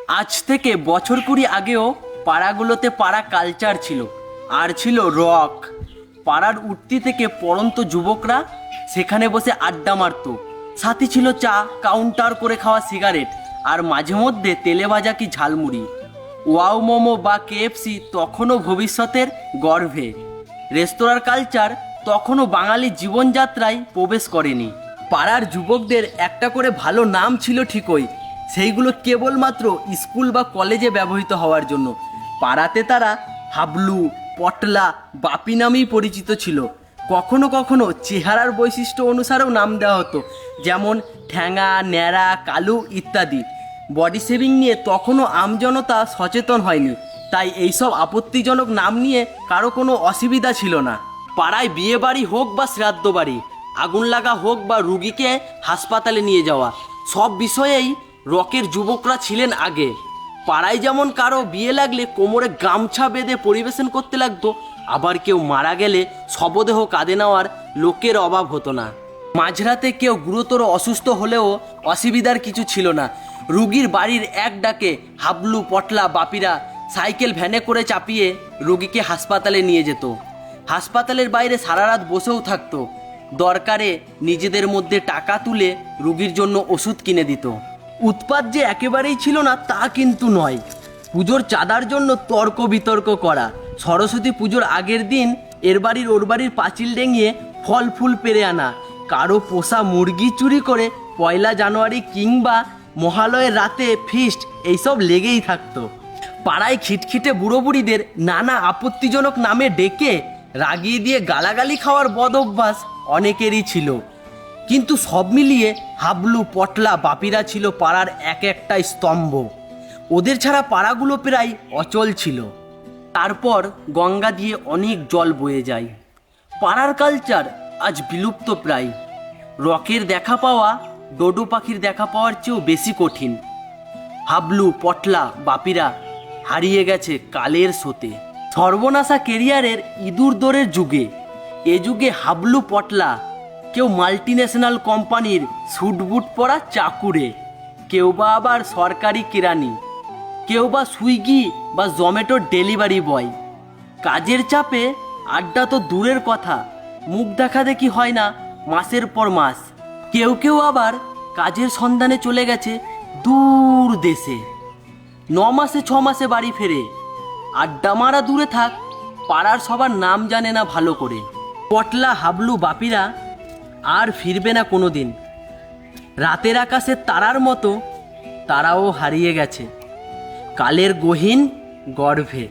আজ থেকে বছর কুড়ি আগেও পাড়াগুলোতে পাড়া কালচার ছিল, আর ছিল রক। পাড়ার উঠতি থেকে পড়ন্ত যুবকরা সেখানে বসে আড্ডা মারত। সাথে ছিল চা, কাউন্টার করে খাওয়া সিগারেট, আর মাঝে মধ্যে তেলে ভাজা কি ঝালমুড়ি। ওয়াও মোমো বা কেএফসি তখনও ভবিষ্যতের গর্ভে। রেস্তোরাঁর কালচার তখনও বাঙালি জীবনযাত্রায় প্রবেশ করেনি। পাড়ার যুবকদের একটা করে ভালো নাম ছিল ঠিকই, সেইগুলো কেবলমাত্র স্কুল বা কলেজে ব্যবহৃত হওয়ার জন্য। পাড়াতে তারা হাবলু, পটলা, বাপি নামেই পরিচিত ছিল। কখনো কখনো চেহারার বৈশিষ্ট্য অনুসারেও নাম দেওয়া হতো, যেমন ঠ্যাঙা, ন্যাড়া, কালু ইত্যাদি। বডি শেভিং নিয়ে তখনও আমজনতা সচেতন হয়নি, তাই এইসব আপত্তিজনক নাম নিয়ে কারো কোনো অসুবিধা ছিল না। পাড়ায় বিয়ে বাড়ি হোক বা শ্রাদ্ধ বাড়ি, আগুন লাগা হোক বা রুগীকে হাসপাতালে নিয়ে যাওয়া, সব বিষয়েই রকের যুবকরা ছিলেন আগে। পাড়ায় যেমন কারো বিয়ে লাগলে কোমরে গামছা বেঁধে পরিবেশন করতে লাগতো, আবার কেউ মারা গেলে শবদেহ কাঁধে নেওয়ার লোকের অভাব হতো না। মাঝরাতে কেউ গুরুতর অসুস্থ হলেও অসুবিধার কিছু ছিল না। রুগীর বাড়ির এক ডাকে হাবলু, পটলা, বাপিরা সাইকেল ভ্যানে করে চাপিয়ে রুগীকে হাসপাতালে নিয়ে যেত। হাসপাতালের বাইরে সারা রাত বসেও থাকতো। দরকারে নিজেদের মধ্যে টাকা তুলে রুগীর জন্য ওষুধ কিনে দিত। উৎপাত যে একেবারেই ছিল না তা কিন্তু নয়। পুজোর চাঁদার জন্য তর্ক বিতর্ক করা, সরস্বতী পুজোর আগের দিন এর বাড়ির ওর বাড়ির পাঁচিল ডেঙিয়ে ফল ফুল পেরে আনা, কারো পোষা মুরগি চুরি করে পয়লা জানুয়ারি কিংবা মহালয়ের রাতে ফিস্ট, এইসব লেগেই থাকতো। পাড়ায় খিটখিটে বুড়ো বুড়িদের নানা আপত্তিজনক নামে ডেকে রাগিয়ে দিয়ে গালাগালি খাওয়ার বদ অভ্যাস অনেকেরই ছিল। কিন্তু সব মিলিয়ে হাবলু, পটলা, বাপিরা ছিল পাড়ার এক একটা স্তম্ভ। ওদের ছাড়া পাড়াগুলো প্রায় অচল ছিল। তারপর গঙ্গা দিয়ে অনেক জল বয়ে যায়। পাড়ার কালচার আজ বিলুপ্ত প্রায়। রকের দেখা পাওয়া ডোডো পাখির দেখা পাওয়ার চেয়েও বেশি কঠিন। হাবলু, পটলা, বাপিরা হারিয়ে গেছে কালের স্রোতে। সর্বনাশা কেরিয়ারের ইঁদুর দৌড়ের যুগে, এ যুগে হাবলু, পটলা কেউ মাল্টিন্যাশনাল কোম্পানির স্যুটবুট পরা চাকুরে, কেউ বা আবার সরকারি কেরানি, কেউ বা সুইগি বা জোম্যাটোর ডেলিভারি বয়। কাজের চাপে আড্ডা তো দূরের কথা, মুখ দেখাদেখি হয় না মাসের পর মাস। কেউ কেউ আবার কাজের সন্ধানে চলে গেছে দূর দেশে, 9 মাসে 6 মাসে বাড়ি ফেরে। আড্ডা মারা দূরে থাক, পাড়ার সবার নাম জানে না ভালো করে। পটলা, হাবলু, বাপিরা আর ফিরবে না কোনো দিন। রাতের আকাশে তারার মতো তারাও হারিয়ে গেছে কালের গহীন গর্ভে।